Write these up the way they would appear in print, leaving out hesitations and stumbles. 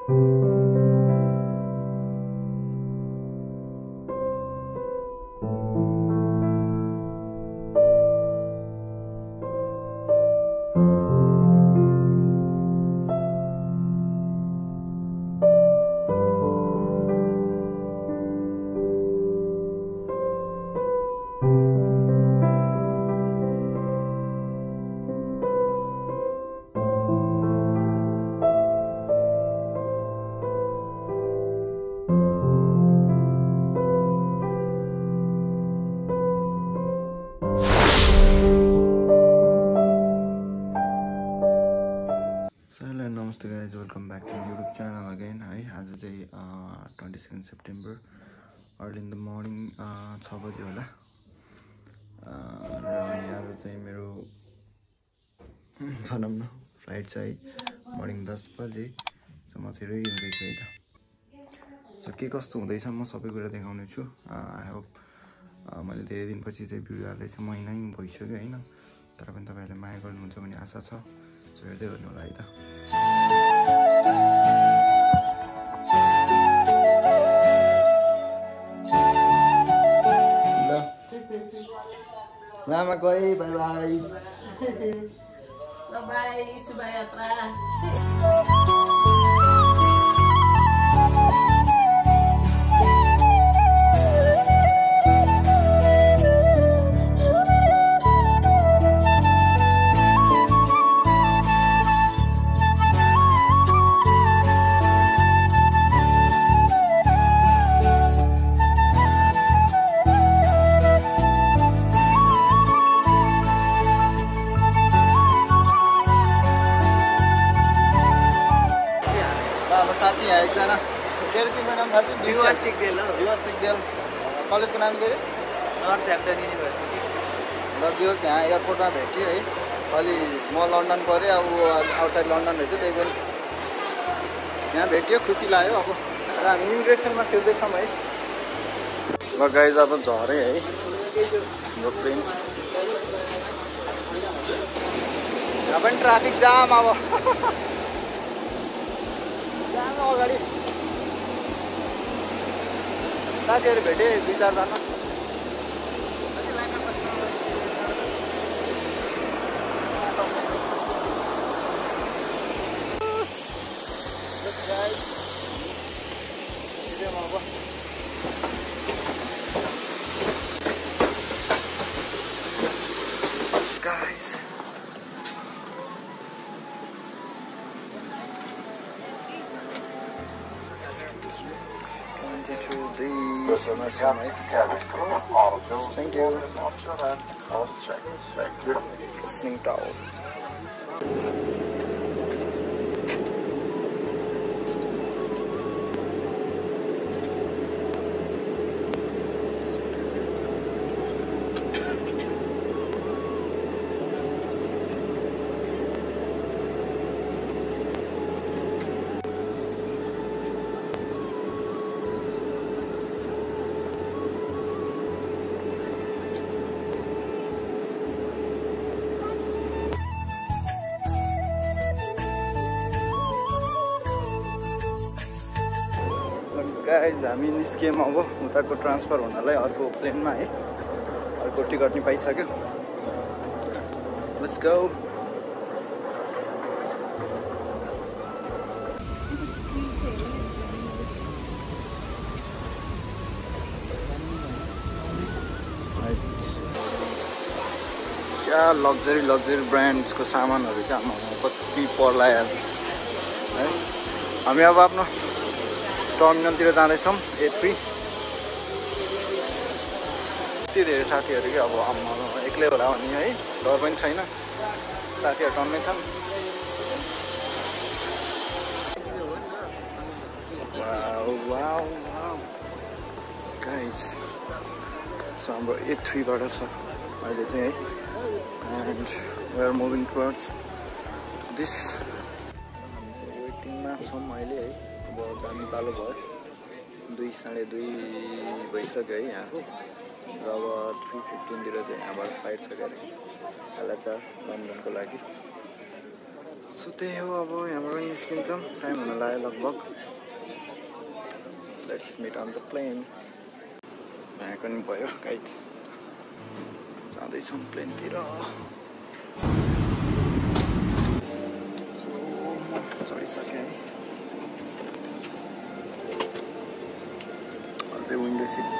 Hello, namaste guys, welcome back to my YouTube channel again. Hi, आज चाहिँ 22 September early in the morning 6 बजे होला र अनि आज चाहिँ मेरो भनौँ न फ्लाइट चाहिँ मर्निङ 10 बजे सो म चाहिँ रेडी हुँदैछु है त। सो के कस्तो हुँदैछ म सबै कुरा देखाउने छु। आई होप मैले धेरै दिनपछि चाहिँ भिडियो हाल्दैछु, महिनै भइसक्यो होइन, तर पनि तपाईँहरूले माया गर्नुहुन्छ भन्ने आशा छ। सो हेर्दै गर्नु होला है त। Mama koi, bye bye. Bye bye, Subhayatra. साथी यहाँ एकजना के अरे तिम्रो नाम थाहा छ? युवा सिक्देल हो। युवा सिक्देल। कलेजको नाम के अरे? नर्थह्याम्पटन युनिभर्सिटी। ल जियोस् यहाँ एयरपोर्टमा भेट्यो है। अलि म लन्डन परेँ, अब आउटसाइड लन्डन रहेछ, त्यही पनि यहाँ भेट्यो, खुसी लाग्यो। अब र हामी इमिग्रेसनमा छिर्दैछौँ है। ल गाइज अब झरेँ है यो प्लेन। यहाँ पनि ट्राफिक जाम अब अगाडि साथीहरू भेटेँ 2-4 जना। Thank you. Listening tower. Guys हामी निस्क्यौँ अब उताको ट्रान्सफर हुनलाई अर्को प्लेनमा है। अर्को टिकट नि पाइसक्यो। Let's go. क्या लग्जरी ब्रान्ड्सको सामानहरू क्या कति पर्ला यार है। हामी अब आफ्नो टर्मिनलतिर जाँदैछौँ A3। यति धेरै साथीहरू कि अब एक्लै होला भने है, डर पनि छैन, साथीहरू टन्नै छन्। वाउ गाइज, सो हाम्रो A3बाट छ अहिले चाहिँ है, and we are moving towards this. वेटिङमा छौँ अहिले है। अब जानु पालो भयो, 2:30 भइसक्यो है यहाँको। र अब 3:15 चाहिँ यहाँबाट फ्लाइट छ क्या अरे LHR लन्डनको लागि। सो त्यही हो अब यहाँबाट निस्किन्छौँ टाइम हुन लाग्यो लगभग let's meet on the plane आएको नि भयो गाइड जाँदैछौँ प्लेनतिर चढिसकेँ है अझै विन्डो सिट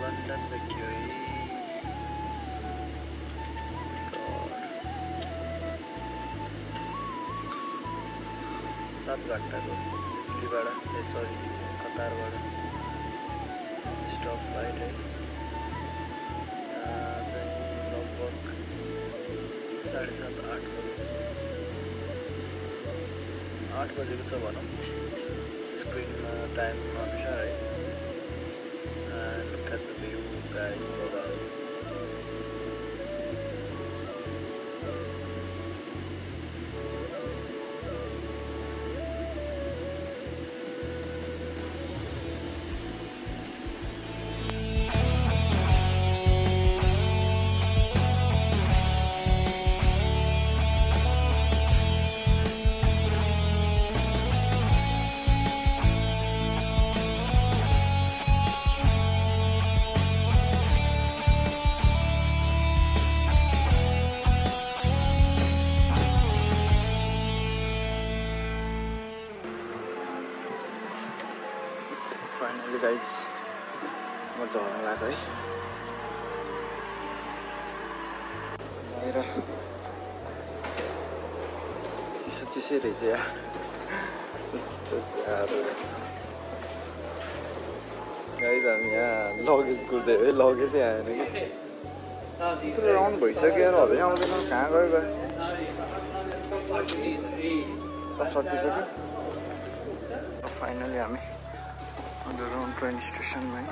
लन्डन देखियो है 7 घन्टाको दिल्लीबाट सरी कतारबाट स्टप फ्लाइट है यहाँ चाहिँ लगभग 7:30 8 बजेको छ भनौँ स्क्रिनमा टाइम अनुसार है look at the view guys overall finally guys म झर्न लाग्यो है बाहिर चिसै रहेछ यार कस्तो जाडो गाइज हामी यहाँ लगेज कुर्दै है लगेजै आएन कि पुरो राउन्ड भइसक्यो यार हदै आउँदैन कहाँ गयो सब सकिसक्यो फाइनली हामी underground train station में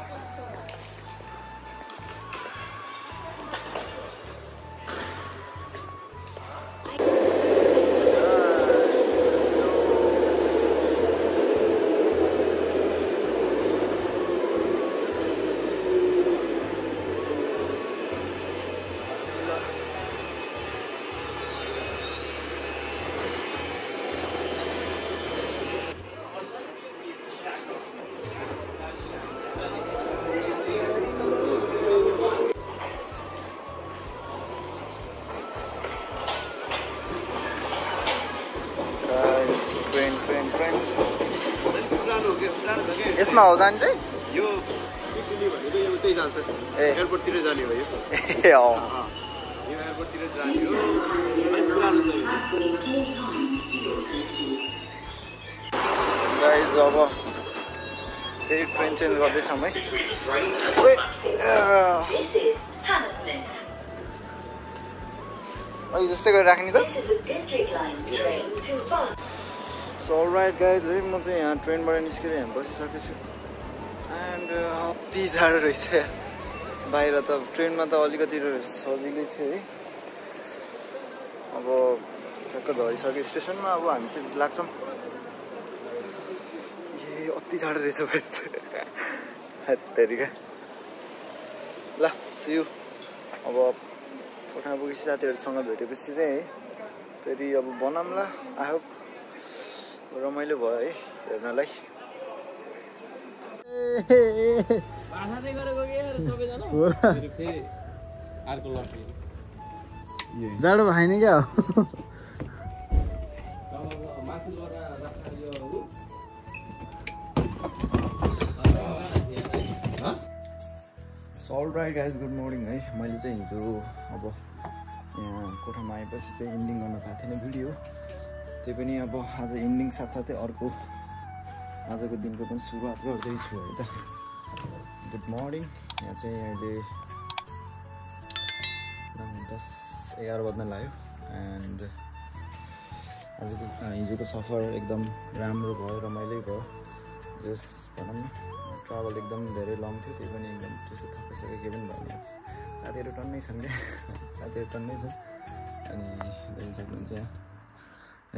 यसमा हो जान्छ यो दिल्ली भनेको यो उतै जान्छ एयरपोर्टतिर जाने हो यो ए हो यो एयरपोर्टतिर जाने हो अनि पुरानो छ गाइज अब फेरि ट्रेन चेन्ज गर्दैछौँ है अहिले जस्तै गरेर राख्ने त सो अलराइट गाइज है म चाहिँ यहाँ ट्रेनबाट निस्केर यहाँ बसिसकेको छु एन्ड अति जाडो रहेछ बाहिर त ट्रेनमा त अलिकति सजिलै छ है अब ठ्याक्क झरिसक्यो स्टेसनमा अब हामी चाहिँ लाग्छौँ ए अति जाडो रहेछ हेत्तेरिका ल सी यू अब फोटोमा पुगेपछि साथीहरूसँग भेटेपछि चाहिँ है फेरि अब बनाउँला आई होप रमाइलो भयो है हेर्नलाई जाडो भएन क्या अलराइट गाइज गुड मर्निङ है मैले चाहिँ हिजो अब यहाँ कोठामा आएपछि चाहिँ इन्डिङ गर्न पाएको थिएन भिडियो त्यही पनि अब आज इन्डिङ साथसाथै अर्को आजको दिनको पनि सुरुवात गर्दैछु है त गुड मर्निङ यहाँ चाहिँ अहिले 10-11 बज्न लाग्यो एन्ड आजको हिजोको सफर एकदम राम्रो भयो, रमाइलो भयो। जस भनौँ न ट्राभल एकदम धेरै लङ थियो, त्यही पनि एकदम त्यस्तो थकिसक्यो, केही पनि भएन। साथीहरू टन्नै छन् क्या, साथीहरू टन्नै छन्। अनि देख्न सक्नुहुन्छ यहाँ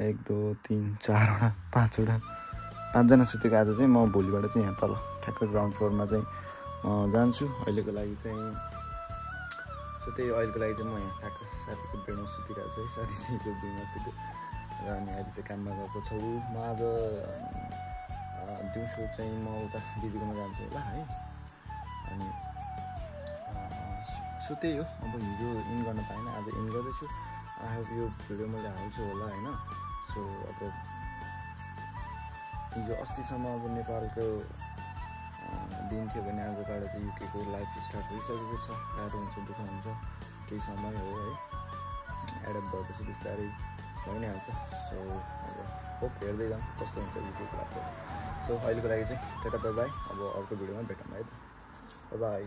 1 2 3 4वटा 5वटा 5जना सुतेको। आज चाहिँ म भोलिबाट चाहिँ यहाँ तल ठ्याक्कै ग्राउन्ड फ्लोरमा चाहिँ जान्छु। अहिलेको लागि चाहिँ अहिलेको लागि चाहिँ म यहाँ ठ्याक्क साथीको बेडमा सुतिरहेको छु है। साथी चाहिँ त्यो बेडमा सुत्यो र अनि अहिले चाहिँ काममा गएको छु। म आज दिउँसो चाहिँ म उता दिदीकोमा जान्छु होला है। अनि सो त्यही हो, अब हिजो इन गर्न पाएन, आज इन गर्दैछु। अब यो भिडियो मैले हाल्छु होला होइन। सो अब हिजो अस्तिसम्म अब नेपालको दिन थियो भने आजबाट चाहिँ युकेको लाइफ स्टार्ट भइसकेको छ। गाह्रो हुन्छ, दुःख हुन्छ, केही समय हो है। एडप्ट भएपछि बिस्तारै भइ नै हाल्छ। सो अब होप हेर्दै जाउँ कस्तो हुन्छ युकेको लाइफ। सो अहिलेको लागि चाहिँ टाटा बाई बाई। अब अर्को भिडियोमा भेटौँ है त, बाई बाई।